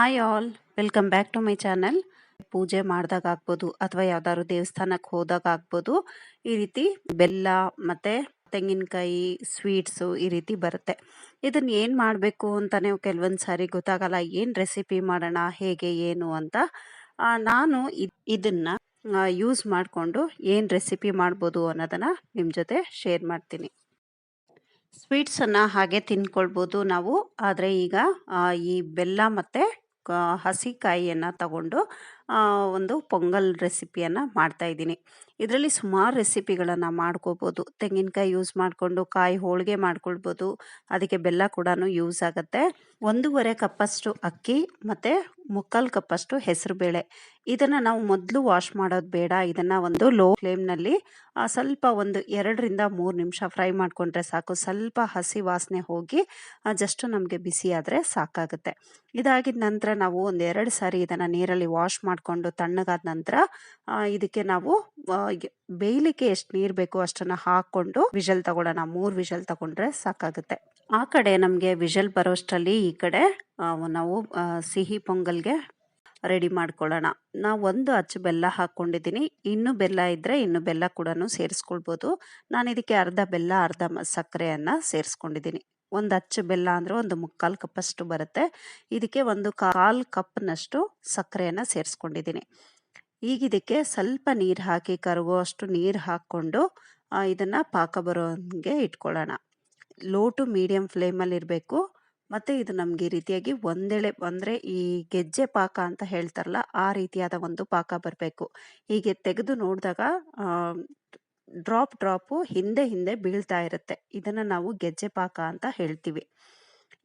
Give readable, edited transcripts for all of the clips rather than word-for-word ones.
Hi all, welcome back to my channel. ಪೂಜೆ ಮಾಡಿದಾಗ ಆಗ್ಬೋದು ಅಥವಾ ಯಾವ್ದಾದ್ರು ದೇವಸ್ಥಾನಕ್ಕೆ ಹೋದಾಗ ಆಗ್ಬೋದು, ಈ ರೀತಿ ಬೆಲ್ಲ ಮತ್ತೆ ತೆಂಗಿನಕಾಯಿ ಸ್ವೀಟ್ಸು ಈ ರೀತಿ ಬರುತ್ತೆ. ಇದನ್ನ ಏನು ಮಾಡಬೇಕು ಅಂತಾನೆ ಕೆಲವೊಂದು ಸಾರಿ ಗೊತ್ತಾಗಲ್ಲ. ಏನು ರೆಸಿಪಿ ಮಾಡೋಣ, ಹೇಗೆ ಏನು ಅಂತ. ನಾನು ಇದನ್ನ ಯೂಸ್ ಮಾಡಿಕೊಂಡು ಏನು ರೆಸಿಪಿ ಮಾಡ್ಬೋದು ಅನ್ನೋದನ್ನ ನಿಮ್ಮ ಜೊತೆ ಶೇರ್ ಮಾಡ್ತೀನಿ. ಸ್ವೀಟ್ಸನ್ನು ಹಾಗೆ ತಿನ್ಕೊಳ್ಬೋದು ನಾವು, ಆದರೆ ಈಗ ಈ ಬೆಲ್ಲ ಮತ್ತು ಹಸಿ ಕಾಯಿಯನ್ನು ತಗೊಂಡು ಒಂದು ಪೊಂಗಲ್ ರೆಸಿಪಿಯನ್ನು ಮಾಡ್ತಾ ಇದ್ದೀನಿ. ಇದರಲ್ಲಿ ಸುಮಾರು ರೆಸಿಪಿಗಳನ್ನು ಮಾಡ್ಕೋಬೋದು. ತೆಂಗಿನಕಾಯಿ ಯೂಸ್ ಮಾಡಿಕೊಂಡು ಕಾಯಿ ಹೋಳಿಗೆ ಮಾಡ್ಕೊಳ್ಬೋದು. ಅದಕ್ಕೆ ಬೆಲ್ಲ ಕೂಡ ಯೂಸ್ ಆಗುತ್ತೆ. 1.5 ಕಪ್ಪಷ್ಟು ಅಕ್ಕಿ ಮತ್ತು 3/4 ಕಪ್ಪಷ್ಟು ಹೆಸರುಬೇಳೆ. ಇದನ್ನು ನಾವು ಮೊದಲು ವಾಶ್ ಮಾಡೋದು ಬೇಡ. ಇದನ್ನು ಒಂದು ಲೋ ಫ್ಲೇಮ್ನಲ್ಲಿ ಸ್ವಲ್ಪ ಒಂದು 2ರಿಂದ 3 ನಿಮಿಷ ಫ್ರೈ ಮಾಡಿಕೊಂಡ್ರೆ ಸಾಕು. ಸ್ವಲ್ಪ ಹಸಿ ವಾಸನೆ ಹೋಗಿ ಜಸ್ಟ್ ನಮಗೆ ಬಿಸಿ ಆದರೆ ಸಾಕಾಗುತ್ತೆ. ಇದಾಗಿದ ನಂತರ ನಾವು ಒಂದು 2 ಸಾರಿ ಇದನ್ನು ನೀರಲ್ಲಿ ವಾಶ್ ಮಾಡಿಕೊಂಡು ತಣ್ಣಗಾದ ನಂತರ ಇದಕ್ಕೆ ನಾವು ಬೇಯಲಿಕ್ಕೆ ಎಷ್ಟು ನೀರು ಬೇಕೋ ಅಷ್ಟನ್ನು ಹಾಕ್ಕೊಂಡು ವಿಷಲ್ ತಗೊಳ್ಳೋಣ. 3 ವಿಷಲ್ ತಗೊಂಡ್ರೆ ಸಾಕಾಗುತ್ತೆ. ಆ ಕಡೆ ನಮಗೆ ವಿಷಲ್ ಬರೋಷ್ಟರಲ್ಲಿ ಈ ಕಡೆ ನಾವು ಸಿಹಿ ಪೊಂಗಲ್ಗೆ ರೆಡಿ ಮಾಡ್ಕೊಳ್ಳೋಣ. ನಾವು 1 ಅಚ್ಚು ಬೆಲ್ಲ ಹಾಕ್ಕೊಂಡಿದ್ದೀನಿ. ಇನ್ನೂ ಬೆಲ್ಲ ಇದ್ದರೆ ಇನ್ನೂ ಬೆಲ್ಲ ಕೂಡ ಸೇರಿಸ್ಕೊಳ್ಬೋದು. ನಾನು ಇದಕ್ಕೆ ಅರ್ಧ ಬೆಲ್ಲ ಅರ್ಧ ಸಕ್ಕರೆಯನ್ನು ಸೇರಿಸ್ಕೊಂಡಿದ್ದೀನಿ. 1 ಅಚ್ಚು ಬೆಲ್ಲ ಅಂದರೆ ಒಂದು 3/4 ಕಪ್ಪಷ್ಟು ಬರುತ್ತೆ. ಇದಕ್ಕೆ 1/4 ಕಪ್ನಷ್ಟು ಸಕ್ಕರೆಯನ್ನು ಸೇರಿಸ್ಕೊಂಡಿದ್ದೀನಿ. ಈಗ ಇದಕ್ಕೆ ಸ್ವಲ್ಪ ನೀರು ಹಾಕಿ ಕರಗೋ ಅಷ್ಟು ನೀರು ಹಾಕ್ಕೊಂಡು ಇದನ್ನು ಪಾಕ ಬರೋಂಗೆ ಇಟ್ಕೊಳ್ಳೋಣ. ಲೋ ಟು ಮೀಡಿಯಮ್ ಫ್ಲೇಮಲ್ಲಿ ಇರಬೇಕು. ಮತ್ತು ಇದು ನಮಗೆ ಈ ರೀತಿಯಾಗಿ ಒಂದೆಳೆ ಅಂದರೆ ಈ ಗೆಜ್ಜೆ ಪಾಕ ಅಂತ ಹೇಳ್ತಾರಲ್ಲ, ಆ ರೀತಿಯಾದ ಒಂದು ಪಾಕ ಬರಬೇಕು. ಹೀಗೆ ತೆಗೆದು ನೋಡಿದಾಗ ಡ್ರಾಪು ಹಿಂದೆ ಬೀಳ್ತಾ ಇರುತ್ತೆ. ಇದನ್ನು ನಾವು ಗೆಜ್ಜೆ ಪಾಕ ಅಂತ ಹೇಳ್ತೀವಿ.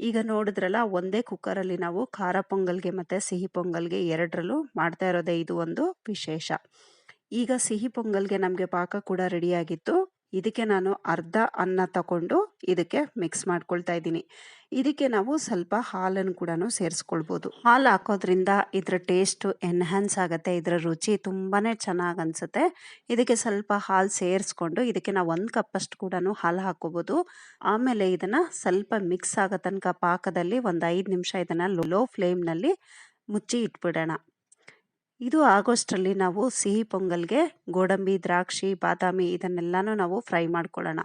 ಈಗ ನೋಡಿದ್ರಲ್ಲ, ಒಂದೇ ಕುಕ್ಕರಲ್ಲಿ ನಾವು ಖಾರ ಪೊಂಗಲ್ಗೆ ಮತ್ತು ಸಿಹಿ ಪೊಂಗಲ್ಗೆ ಎರಡರಲ್ಲೂ ಮಾಡ್ತಾ ಇರೋದೇ ಇದು ಒಂದು ವಿಶೇಷ. ಈಗ ಸಿಹಿ ಪೊಂಗಲ್ಗೆ ನಮಗೆ ಪಾಕ ಕೂಡ ರೆಡಿಯಾಗಿತ್ತು. ಇದಕ್ಕೆ ನಾನು ಅರ್ಧ ಅನ್ನ ತಗೊಂಡು ಇದಕ್ಕೆ ಮಿಕ್ಸ್ ಮಾಡ್ಕೊಳ್ತಾ ಇದ್ದೀನಿ. ಇದಕ್ಕೆ ನಾವು ಸ್ವಲ್ಪ ಹಾಲನ್ನು ಕೂಡ ಸೇರಿಸ್ಕೊಳ್ಬೋದು. ಹಾಲು ಹಾಕೋದ್ರಿಂದ ಇದರ ಟೇಸ್ಟು ಎನ್ಹ್ಯಾನ್ಸ್ ಆಗುತ್ತೆ. ಇದರ ರುಚಿ ತುಂಬಾ ಚೆನ್ನಾಗಿ ಅನಿಸುತ್ತೆ. ಇದಕ್ಕೆ ಸ್ವಲ್ಪ ಹಾಲು ಸೇರಿಸ್ಕೊಂಡು ಇದಕ್ಕೆ ನಾವು 1 ಕಪ್ಪಷ್ಟು ಕೂಡ ಹಾಲು ಹಾಕ್ಕೋಬೋದು. ಆಮೇಲೆ ಇದನ್ನು ಸ್ವಲ್ಪ ಮಿಕ್ಸ್ ಆಗೋ ತನಕ ಪಾಕದಲ್ಲಿ ಒಂದು 5 ನಿಮಿಷ ಇದನ್ನು ಲೋ ಫ್ಲೇಮ್ನಲ್ಲಿ ಮುಚ್ಚಿ ಇಟ್ಬಿಡೋಣ. ಇದು ಆಗೋಷ್ಟರಲ್ಲಿ ನಾವು ಸಿಹಿ ಪೊಂಗಲ್ಗೆ ಗೋಡಂಬಿ, ದ್ರಾಕ್ಷಿ, ಬಾದಾಮಿ ಇದನ್ನೆಲ್ಲನೂ ನಾವು ಫ್ರೈ ಮಾಡ್ಕೊಳ್ಳೋಣ.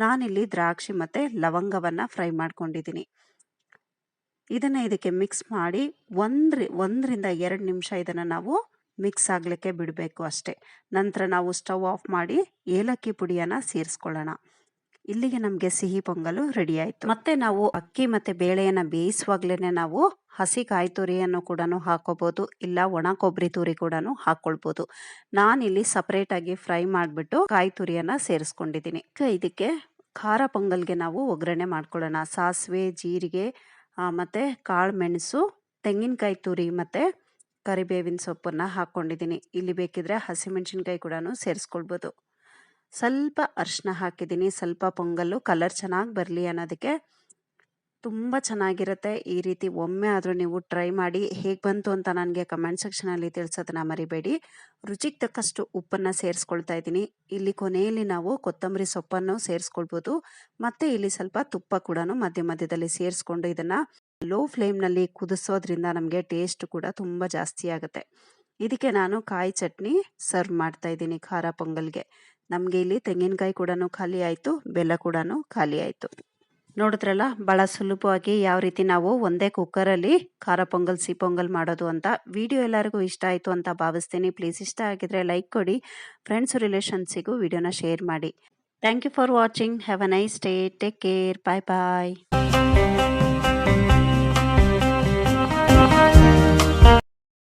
ನಾನಿಲ್ಲಿ ದ್ರಾಕ್ಷಿ ಮತ್ತು ಲವಂಗವನ್ನು ಫ್ರೈ ಮಾಡ್ಕೊಂಡಿದ್ದೀನಿ. ಇದನ್ನು ಇದಕ್ಕೆ ಮಿಕ್ಸ್ ಮಾಡಿ 1ರಿಂದ 2 ನಿಮಿಷ ಇದನ್ನು ನಾವು ಮಿಕ್ಸ್ ಆಗಲಿಕ್ಕೆ ಬಿಡಬೇಕು ಅಷ್ಟೇ. ನಂತರ ನಾವು ಸ್ಟವ್ ಆಫ್ ಮಾಡಿ ಏಲಕ್ಕಿ ಪುಡಿಯನ್ನು ಸೇರಿಸ್ಕೊಳ್ಳೋಣ. ಇಲ್ಲಿಗೆ ನಮಗೆ ಸಿಹಿ ಪೊಂಗಲು ರೆಡಿ ಆಯಿತು. ಮತ್ತೆ ನಾವು ಅಕ್ಕಿ ಮತ್ತು ಬೇಳೆಯನ್ನು ಬೇಯಿಸುವಾಗಲೇ ನಾವು ಹಸಿ ಕಾಯಿ ತುರಿಯನ್ನು ಕೂಡ ಹಾಕೋಬೋದು, ಇಲ್ಲ ಒಣ ಕೊಬ್ಬರಿ ತುರಿ ಕೂಡ ಹಾಕ್ಕೊಳ್ಬೋದು. ನಾನಿಲ್ಲಿ ಸಪ್ರೇಟಾಗಿ ಫ್ರೈ ಮಾಡಿಬಿಟ್ಟು ಕಾಯಿ ತುರಿಯನ್ನು ಸೇರಿಸ್ಕೊಂಡಿದ್ದೀನಿ. ಇದಕ್ಕೆ ಖಾರ ಪೊಂಗಲ್ಗೆ ನಾವು ಒಗ್ಗರಣೆ ಮಾಡ್ಕೊಳ್ಳೋಣ. ಸಾಸಿವೆ, ಜೀರಿಗೆ ಮತ್ತು ಕಾಳು ಮೆಣಸು, ತೆಂಗಿನಕಾಯಿ ತುರಿ ಮತ್ತು ಕರಿಬೇವಿನ ಸೊಪ್ಪನ್ನು ಹಾಕ್ಕೊಂಡಿದ್ದೀನಿ. ಇಲ್ಲಿ ಬೇಕಿದ್ರೆ ಹಸಿಮೆಣಸಿನ್ಕಾಯಿ ಕೂಡ ಸೇರಿಸ್ಕೊಳ್ಬೋದು. ಸ್ವಲ್ಪ ಅರಿಶಿನ ಹಾಕಿದ್ದೀನಿ. ಸ್ವಲ್ಪ ಪೊಂಗಲ್ಲು ಕಲರ್ ಚೆನ್ನಾಗಿ ಬರಲಿ ಅನ್ನೋದಕ್ಕೆ. ತುಂಬ ಚೆನ್ನಾಗಿರುತ್ತೆ. ಈ ರೀತಿ ಒಮ್ಮೆ ಆದರೂ ನೀವು ಟ್ರೈ ಮಾಡಿ. ಹೇಗೆ ಬಂತು ಅಂತ ನನಗೆ ಕಮೆಂಟ್ ಸೆಕ್ಷನಲ್ಲಿ ತಿಳಿಸೋದನ್ನ ಮರಿಬೇಡಿ. ರುಚಿಗೆ ತಕ್ಕಷ್ಟು ಉಪ್ಪನ್ನು ಸೇರಿಸ್ಕೊಳ್ತಾ ಇದ್ದೀನಿ. ಇಲ್ಲಿ ಕೊನೆಯಲ್ಲಿ ನಾವು ಕೊತ್ತಂಬರಿ ಸೊಪ್ಪನ್ನು ಸೇರಿಸ್ಕೊಳ್ಬೋದು. ಮತ್ತು ಇಲ್ಲಿ ಸ್ವಲ್ಪ ತುಪ್ಪ ಕೂಡ ಮಧ್ಯದಲ್ಲಿ ಸೇರಿಸ್ಕೊಂಡು ಇದನ್ನು ಲೋ ಫ್ಲೇಮ್ನಲ್ಲಿ ಕುದಿಸೋದ್ರಿಂದ ನಮಗೆ ಟೇಸ್ಟ್ ಕೂಡ ತುಂಬ ಜಾಸ್ತಿ ಆಗುತ್ತೆ. ಇದಕ್ಕೆ ನಾನು ಕಾಯಿ ಚಟ್ನಿ ಸರ್ವ್ ಮಾಡ್ತಾ ಇದ್ದೀನಿ ಖಾರ ಪೊಂಗಲ್ಗೆ. ನಮಗೆ ಇಲ್ಲಿ ತೆಂಗಿನಕಾಯಿ ಕೂಡ ಖಾಲಿ ಆಯಿತು, ಬೆಲ್ಲ ಕೂಡ ಖಾಲಿ ಆಯಿತು. ನೋಡಿದ್ರಲ್ಲ, ಭಾಳ ಸುಲಭವಾಗಿ ಯಾವ ರೀತಿ ನಾವು ಒಂದೇ ಕುಕ್ಕರಲ್ಲಿ ಖಾರ ಪೊಂಗಲ್, ಸಿಹಿ ಪೊಂಗಲ್ ಮಾಡೋದು ಅಂತ. ವಿಡಿಯೋ ಎಲ್ಲರಿಗೂ ಇಷ್ಟ ಆಯಿತು ಅಂತ ಭಾವಿಸ್ತೀನಿ. ಪ್ಲೀಸ್ ಇಷ್ಟ ಆಗಿದ್ರೆ ಲೈಕ್ ಕೊಡಿ. ಫ್ರೆಂಡ್ಸ್ ರಿಲೇಷನ್ಸಿಗೂ ವಿಡಿಯೋನ ಶೇರ್ ಮಾಡಿ. Thank you for watching. Have a nice day. Take care. Bye bye.